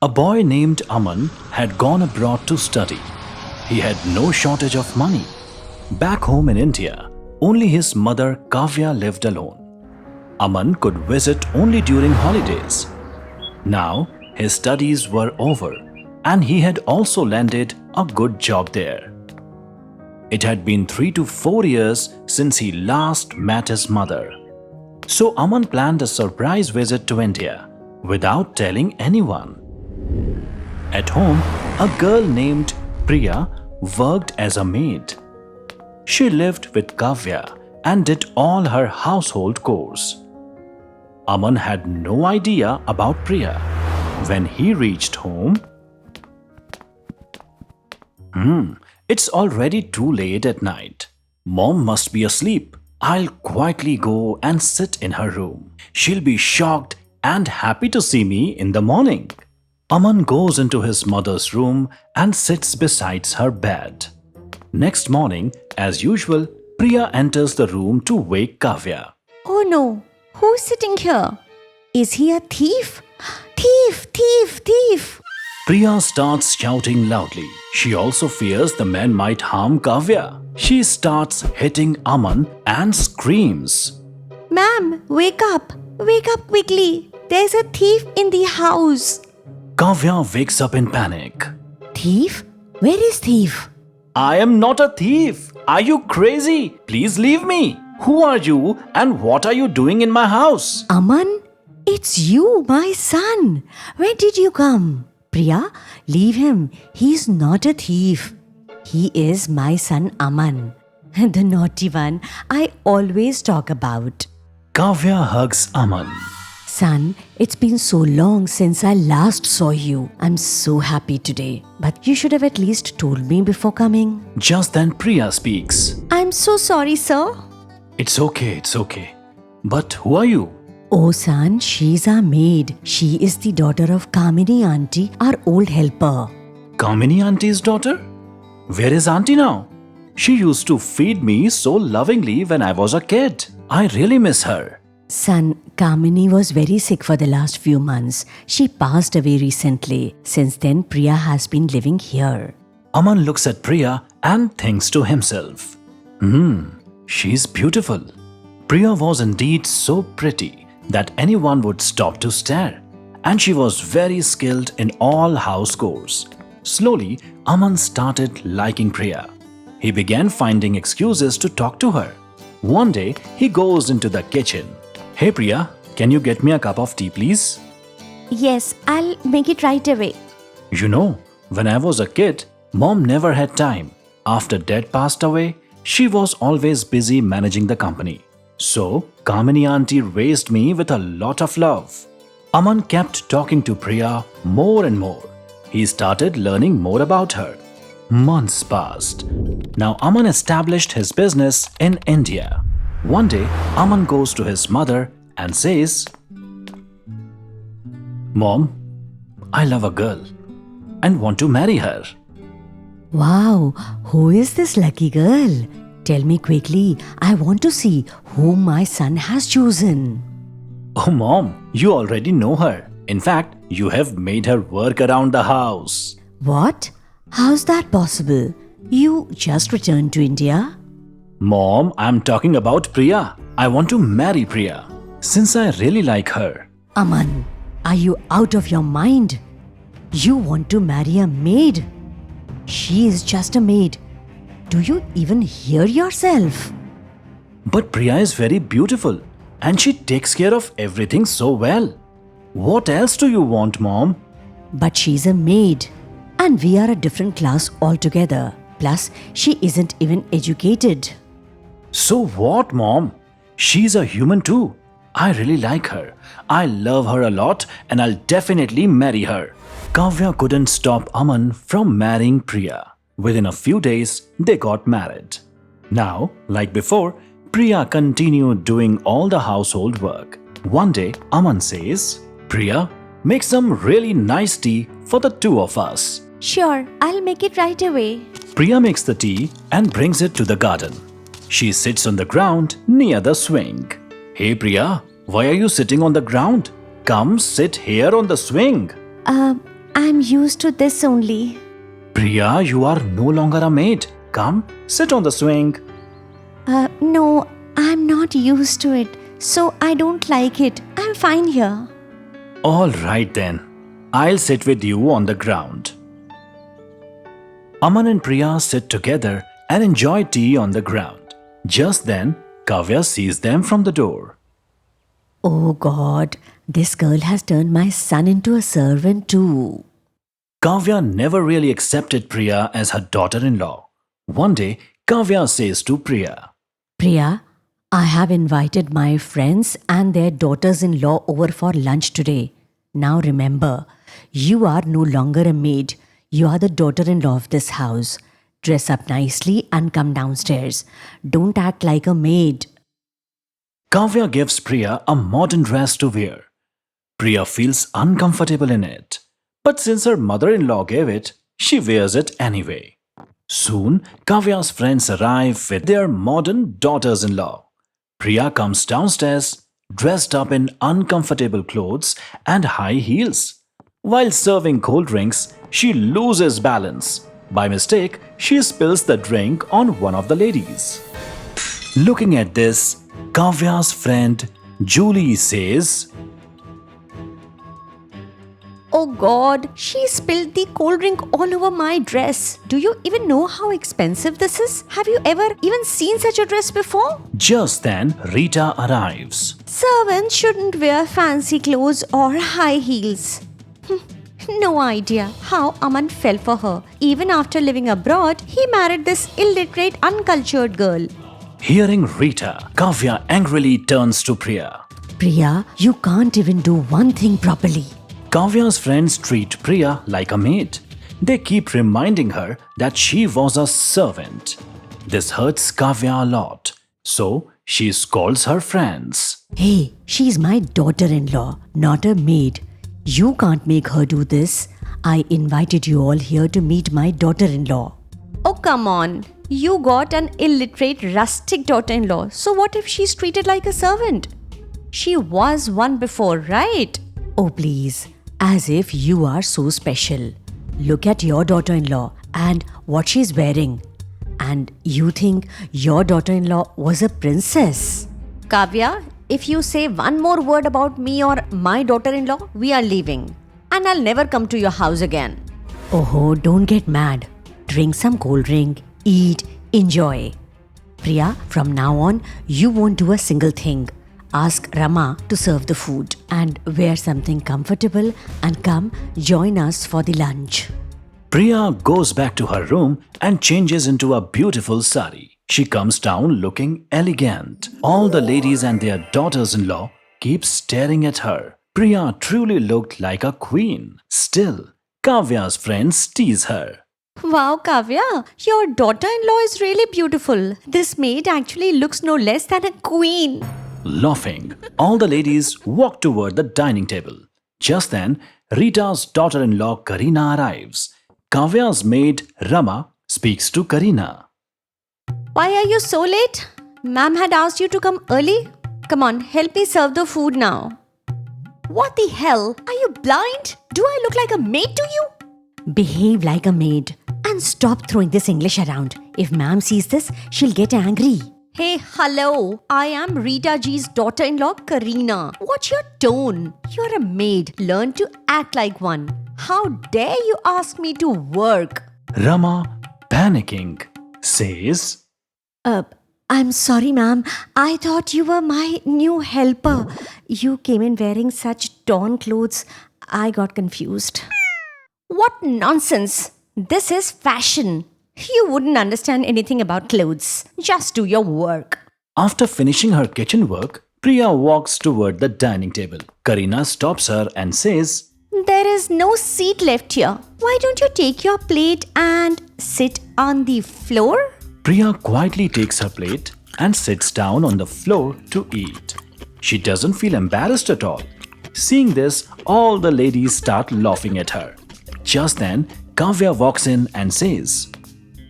A boy named Aman had gone abroad to study. He had no shortage of money. Back home in India, only his mother Cavia lived alone. Aman could visit only during holidays. Now, his studies were over and he had also landed a good job there. It had been 3 to 4 years since he last met his mother. So Aman planned a surprise visit to India without telling anyone. At home, a girl named Priya worked as a maid. She lived with Cavia and did all her household chores. Aman had no idea about Priya. When he reached home, it's already too late at night. Mom must be asleep. I'll quietly go and sit in her room. She'll be shocked and happy to see me in the morning. Aman goes into his mother's room and sits beside her bed. Next morning, as usual, Priya enters the room to wake Cavia. Oh no, who's sitting here? Is he a thief? Thief, thief, thief! Priya starts shouting loudly. She also fears the man might harm Cavia. She starts hitting Aman and screams. Ma'am, wake up! Wake up quickly! There's a thief in the house! Cavia wakes up in panic. Thief? Where is thief? I am not a thief. Are you crazy? Please leave me. Who are you and what are you doing in my house? Aman, it's you, my son. When did you come? Priya, leave him. He's not a thief. He is my son Aman, the naughty one I always talk about. Cavia hugs Aman. Son, it's been so long since I last saw you. I'm so happy today. But you should have at least told me before coming. Just then Priya speaks. I'm so sorry, sir. It's okay. But who are you? Oh son, she's our maid. She is the daughter of Kamini auntie, our old helper. Kamini auntie's daughter? Where is auntie now? She used to feed me so lovingly when I was a kid. I really miss her. Son, Kamini was very sick for the last few months. She passed away recently. Since then, Priya has been living here. Aman looks at Priya and thinks to himself, she's beautiful. Priya was indeed so pretty that anyone would stop to stare. And she was very skilled in all house chores. Slowly, Aman started liking Priya. He began finding excuses to talk to her. One day, he goes into the kitchen. Hey Priya, can you get me a cup of tea please? Yes, I'll make it right away. You know, when I was a kid, Mom never had time. After Dad passed away, she was always busy managing the company. So, Kamini auntie raised me with a lot of love. Aman kept talking to Priya more and more. He started learning more about her. Months passed. Now Aman established his business in India. One day, Aman goes to his mother and says, Mom, I love a girl and want to marry her. Wow, who is this lucky girl? Tell me quickly. I want to see whom my son has chosen. Oh Mom, you already know her. In fact, you have made her work around the house. What? How's that possible? You just returned to India? Mom, I'm talking about Priya. I want to marry Priya since I really like her. Aman, are you out of your mind? You want to marry a maid? She is just a maid. Do you even hear yourself? But Priya is very beautiful and she takes care of everything so well. What else do you want, Mom? But she's a maid and we are a different class altogether. Plus, she isn't even educated. So what, Mom? She's a human too. I really like her. I love her a lot and I'll definitely marry her. Cavia couldn't stop Aman from marrying Priya. Within a few days, they got married. Now, like before, Priya continued doing all the household work. One day, Aman says, Priya, make some really nice tea for the two of us. Sure, I'll make it right away. Priya makes the tea and brings it to the garden. She sits on the ground near the swing. Hey Priya, why are you sitting on the ground? Come sit here on the swing. I'm used to this only. Priya, you are no longer a maid. Come, sit on the swing. No, I'm not used to it, so I don't like it. I'm fine here. All right then. I'll sit with you on the ground. Aman and Priya sit together and enjoy tea on the ground. Just then, Cavia sees them from the door. Oh God, this girl has turned my son into a servant too. Cavia never really accepted Priya as her daughter-in-law. One day, Cavia says to Priya, Priya, I have invited my friends and their daughters-in-law over for lunch today. Now remember, you are no longer a maid. You are the daughter-in-law of this house. Dress up nicely and come downstairs. Don't act like a maid. Cavia gives Priya a modern dress to wear. Priya feels uncomfortable in it. But since her mother-in-law gave it, she wears it anyway. Soon, Cavia's friends arrive with their modern daughters-in-law. Priya comes downstairs, dressed up in uncomfortable clothes and high heels. While serving cold drinks, she loses balance. By mistake, she spills the drink on one of the ladies. Looking at this, Cavia's friend Julie says, Oh God, she spilled the cold drink all over my dress. Do you even know how expensive this is? Have you ever even seen such a dress before? Just then, Rita arrives. Servants shouldn't wear fancy clothes or high heels. No idea how Aman fell for her. Even after living abroad, he married this illiterate, uncultured girl. Hearing Rita, Cavia angrily turns to Priya. Priya, you can't even do one thing properly. Cavia's friends treat Priya like a maid. They keep reminding her that she was a servant. This hurts Cavia a lot, so she scolds her friends. Hey, she's my daughter-in-law, not a maid. You can't make her do this. I invited you all here to meet my daughter-in-law. Oh, come on. You got an illiterate, rustic daughter-in-law. So what if she's treated like a servant? She was one before, right? Oh, please. As if you are so special. Look at your daughter-in-law and what she's wearing. And you think your daughter-in-law was a princess. Cavia, if you say one more word about me or my daughter-in-law, we are leaving. And I'll never come to your house again. Oh, don't get mad. Drink some cold drink, eat, enjoy. Priya, from now on, you won't do a single thing. Ask Rama to serve the food and wear something comfortable and come join us for the lunch. Priya goes back to her room and changes into a beautiful sari. She comes down looking elegant. All the ladies and their daughters-in-law keep staring at her. Priya truly looked like a queen. Still, Cavia's friends tease her. Wow, Cavia, your daughter-in-law is really beautiful. This maid actually looks no less than a queen. Laughing, all the ladies walk toward the dining table. Just then, Rita's daughter-in-law Karina arrives. Cavia's maid Rama speaks to Karina. Why are you so late? Ma'am had asked you to come early. Come on, help me serve the food now. What the hell? Are you blind? Do I look like a maid to you? Behave like a maid and stop throwing this English around. If ma'am sees this, she'll get angry. Hey, hello. I am Rita G's daughter-in-law, Karina. What's your tone? You're a maid. Learn to act like one. How dare you ask me to work? Rama, panicking, says, I'm sorry, ma'am. I thought you were my new helper. You came in wearing such torn clothes. I got confused. What nonsense! This is fashion. You wouldn't understand anything about clothes. Just do your work. After finishing her kitchen work, Priya walks toward the dining table. Karina stops her and says, There is no seat left here. Why don't you take your plate and sit on the floor? Priya quietly takes her plate and sits down on the floor to eat. She doesn't feel embarrassed at all. Seeing this, all the ladies start laughing at her. Just then, Cavia walks in and says,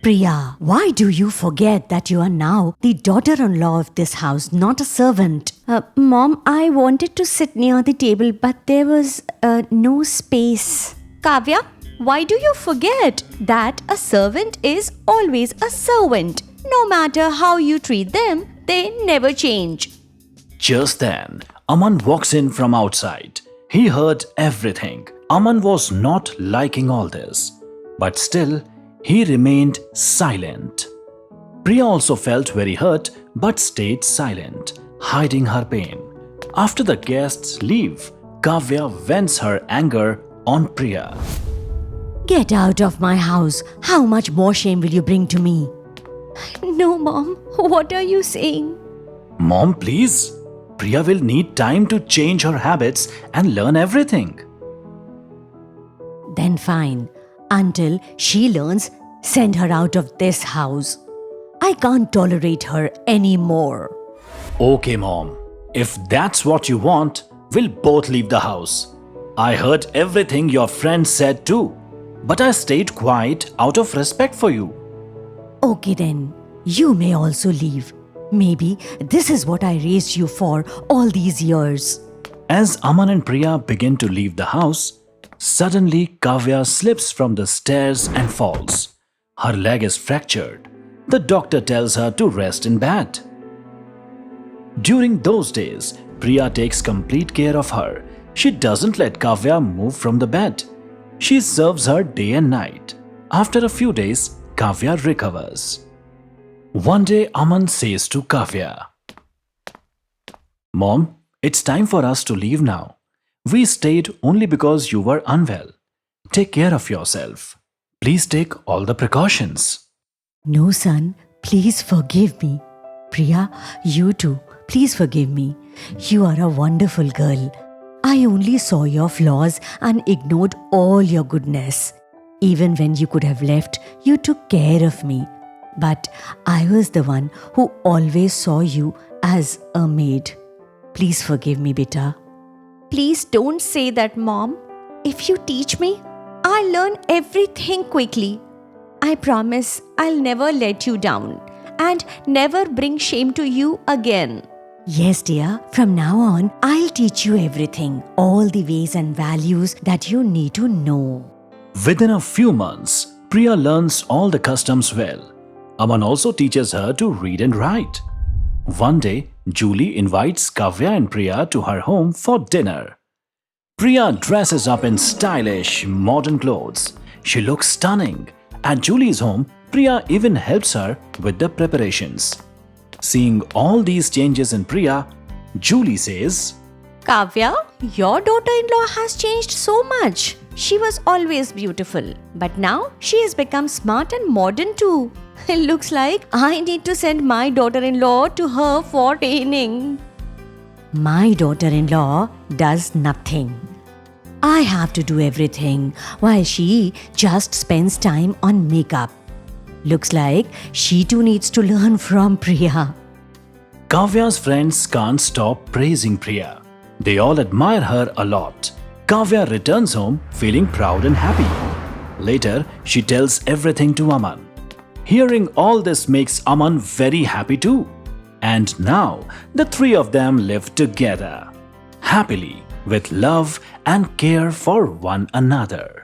Priya, why do you forget that you are now the daughter-in-law of this house, not a servant? Mom, I wanted to sit near the table, but there was no space. Kavya, why do you forget that a servant is always a servant? No matter how you treat them, they never change. Just then, Aman walks in from outside. He heard everything. Aman was not liking all this, but still, he remained silent. Priya also felt very hurt but stayed silent, hiding her pain. After the guests leave, Kavya vents her anger on Priya. Get out of my house. How much more shame will you bring to me? No, Mom. What are you saying? Mom, please. Priya will need time to change her habits and learn everything. Then fine. Until she learns, send her out of this house. I can't tolerate her anymore. Okay, Mom. If that's what you want, we'll both leave the house. I heard everything your friend said too, but I stayed quiet out of respect for you. Okay then, you may also leave. Maybe this is what I raised you for all these years. As Aman and Priya begin to leave the house, suddenly Kavya slips from the stairs and falls. Her leg is fractured. The doctor tells her to rest in bed. During those days, Priya takes complete care of her. She doesn't let Kavya move from the bed. She serves her day and night. After a few days, Kavya recovers. One day, Aman says to Kavya, Mom, it's time for us to leave now. We stayed only because you were unwell. Take care of yourself. Please take all the precautions. No, son, please forgive me. Priya, you too, please forgive me. You are a wonderful girl. I only saw your flaws and ignored all your goodness. Even when you could have left, you took care of me. But I was the one who always saw you as a maid. Please forgive me, beta. Please don't say that, Mom. If you teach me, I'll learn everything quickly. I promise I'll never let you down and never bring shame to you again. Yes, dear. From now on, I'll teach you everything, all the ways and values that you need to know. Within a few months, Priya learns all the customs well. Aman also teaches her to read and write. One day, Julie invites Cavia and Priya to her home for dinner. Priya dresses up in stylish, modern clothes. She looks stunning. At Julie's home, Priya even helps her with the preparations. Seeing all these changes in Priya, Julie says, Kavya, your daughter-in-law has changed so much. She was always beautiful, but now she has become smart and modern too. It looks like I need to send my daughter-in-law to her for training. My daughter-in-law does nothing. I have to do everything while she just spends time on makeup. Looks like she too needs to learn from Priya. Kavya's friends can't stop praising Priya. They all admire her a lot. Kavya returns home feeling proud and happy. Later, she tells everything to Aman. Hearing all this makes Aman very happy too. And now, the three of them live together, happily, with love and care for one another.